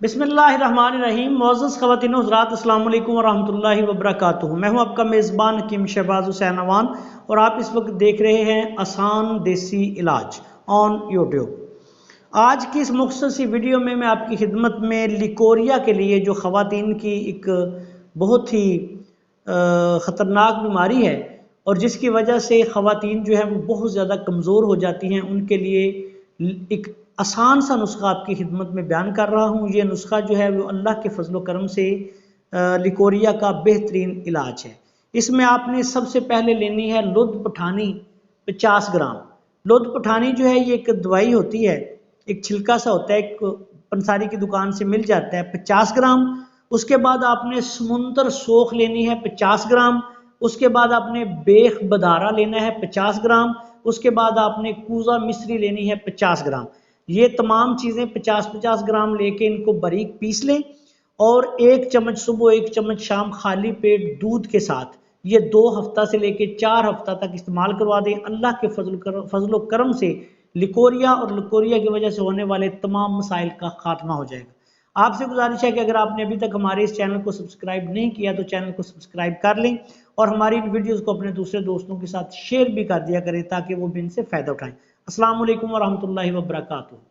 बिस्मिल्लाहिर्रहमानिर्रहीम। मोअज़्ज़ज़ ख़वातीन व हज़रात, अस्सलामु अलैकुम व रहमतुल्लाहि व बरकातुहू। मैं हूं आपका मेज़बान हकीम शहबाज हुसैन अवान और आप इस वक्त देख रहे हैं आसान देसी इलाज ऑन यूट्यूब। आज की इस मुख्तसर सी वीडियो में मैं आपकी खिदमत में लिकोरिया के लिए, जो ख़वातीन की एक बहुत ही ख़तरनाक बीमारी है और जिसकी वजह से ख़वातीन जो है वो बहुत ज़्यादा कमज़ोर हो जाती हैं, उनके लिए एक आसान सा नुस्खा आपकी खिदमत में बयान कर रहा हूँ। ये नुस्खा जो है वो अल्लाह के फजल करम से लिकोरिया का बेहतरीन इलाज है। इसमें आपने सबसे पहले लेनी है लुध पठानी 50 ग्राम। लुध पठानी जो है ये एक दवाई होती है, एक छिलका सा होता है, एक पंसारी की दुकान से मिल जाता है, 50 ग्राम। उसके बाद आपने समुंदर सोख लेनी है 50 ग्राम। उसके बाद आपने बेख बदारा लेना है 50 ग्राम। उसके बाद आपने कूजा मिश्री लेनी है 50 ग्राम। ये तमाम चीज़ें 50-50 ग्राम लेके इनको बारीक पीस लें और 1 चम्मच सुबह 1 चम्मच शाम खाली पेट दूध के साथ ये 2 हफ्ता से लेके 4 हफ्ता तक इस्तेमाल करवा दें। अल्लाह के फजल करम से लिकोरिया और लिकोरिया की वजह से होने वाले तमाम मसाइल का खात्मा हो जाएगा। आपसे गुजारिश है कि अगर आपने अभी तक हमारे इस चैनल को सब्सक्राइब नहीं किया तो चैनल को सब्सक्राइब कर लें और हमारी इन वीडियोज़ को अपने दूसरे दोस्तों के साथ शेयर भी कर दिया करें ताकि वो भी इनसे फ़ायदा उठाएं। अस्सलाम वालेकुम व रहमतुल्लाहि व बरकातुहू।